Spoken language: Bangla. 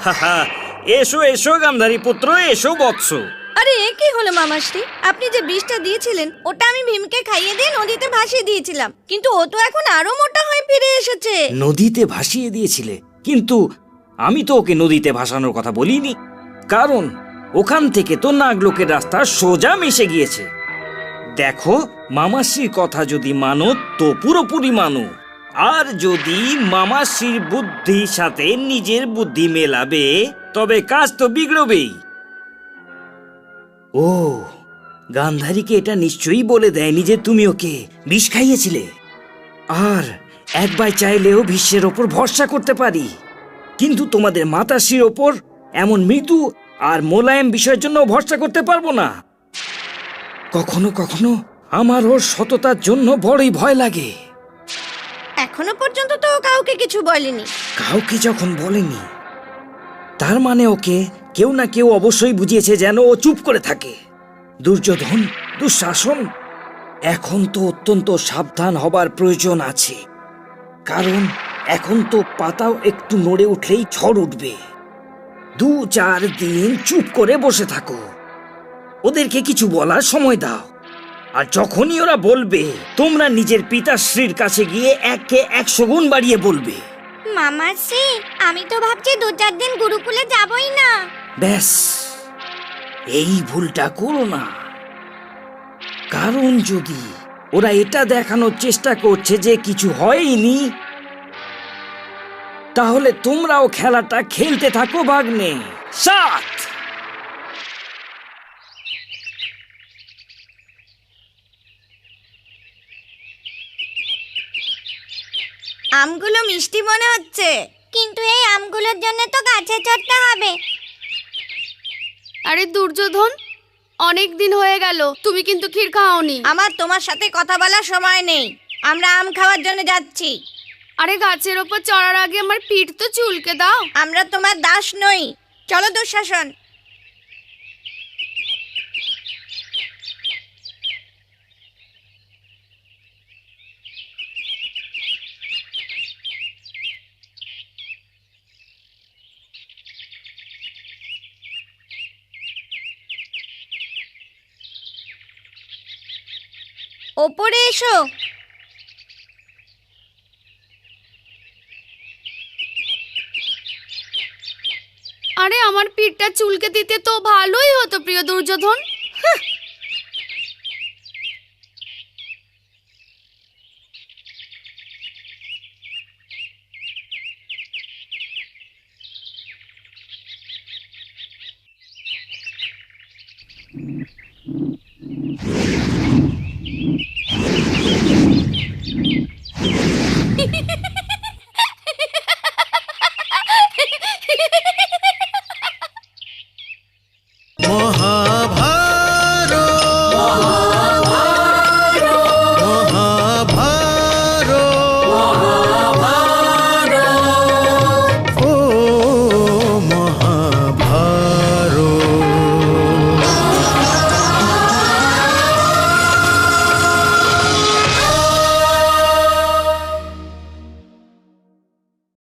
হাহা, এসো এসো গান্ধারী পুত্র, এসো বৎস। আরে এ কি হলো মামাশ্রী, আপনি যে বিষটা দিয়েছিলেন ওটা আমি ভীমকে খাইয়ে দিয়ে নদীতে ভাসিয়ে দিয়েছিলাম, কিন্তু ও তো এখন আরো মোটা হয়ে ফিরে এসেছে। নদীতে ভাসিয়ে দিয়েছিলে? কিন্তু আমি তো ওকে নদীতে ভাসানোর কথা বলিনি, কারণ ওখান থেকে তো নাগলোকের রাস্তা সোজা মিশে গিয়েছে। দেখো, মামাশ্রীর কথা যদি মানো তো পুরোপুরি মানো, আর যদি মামাশ্রীর বুদ্ধির সাথে নিজের বুদ্ধি মেলাবে তবে কাজ তো বিগড়বেই। ও, গান্ধারীকে এটা নিশ্চয়ই বলে দেয়নি যে তুমি ওকে বিষ খাইয়েছিলে। আর একবার চাইলেও ভীষ্মের ওপর ভরসা করতে পারি, কিন্তু তোমাদের মাতাশ্রীর ওপর এমন মৃদু আর মোলায়েম বিষয়ের জন্য ভরসা করতে পারবো না। কখনো কখনো আমার ওর সততার জন্য বড়ই ভয় লাগে। এখনো পর্যন্ত তো ও কাউকে কিছু বলেনি। কাউকে যখন বলেনি, তার মানে ওকে কেউ না কেউ অবশ্যই বুঝিয়েছে যেন ও চুপ করে থাকে। দুর্যোধন, দুঃশাসন, এখন তো অত্যন্ত সাবধান হবার প্রয়োজন আছে, কারণ এখন তো পাতাও একটু নড়ে উঠলেই ঝড় উঠবে। 2-4 দিন চুপ করে বসে থাকো, ওদেরকে কিছু বলার সময় দাও। আর যখনই ওরা বলবে, তোমরা নিজের পিতাশ্রীর কাছে গিয়ে 1-কে 100 গুণ বাড়িয়ে বলবে। মামাশ্রী, আমি তো ভাবছি 2-4 দিন গুরুকুলে যাবই না। ব্যাস, এই ভুলটা করো না, কারণ যদি ওরা এটা দেখানোর চেষ্টা করছে যে কিছু হয়নি, তাহলে তোমরাও খেলাটা খেলতে থাকো ভাগ্নে। 7। আমগুলো মিষ্টি মনে হচ্ছে, কিন্তু এই আমগুলোর জন্য তো গাছে চড়তে হবে। আরে দুর্যোধন, অনেক দিন হয়ে গেল, তুমি কিন্তু ক্ষীর খাওনি। আমার তোমার সাথে কথা বলার সময় নেই, আমরা আম খাওয়ার জন্য যাচ্ছি। আরে গাছের ওপর চড়ার আগে আমার পিঠ তো চুলকে দাও। আমরা তোমার দাস নই, চলো দুঃশাসন। ওপরে এসো। আরে আমার পিঠটা চুলকে দিতে তো ভালোই হতো প্রিয় দুর্যোধন।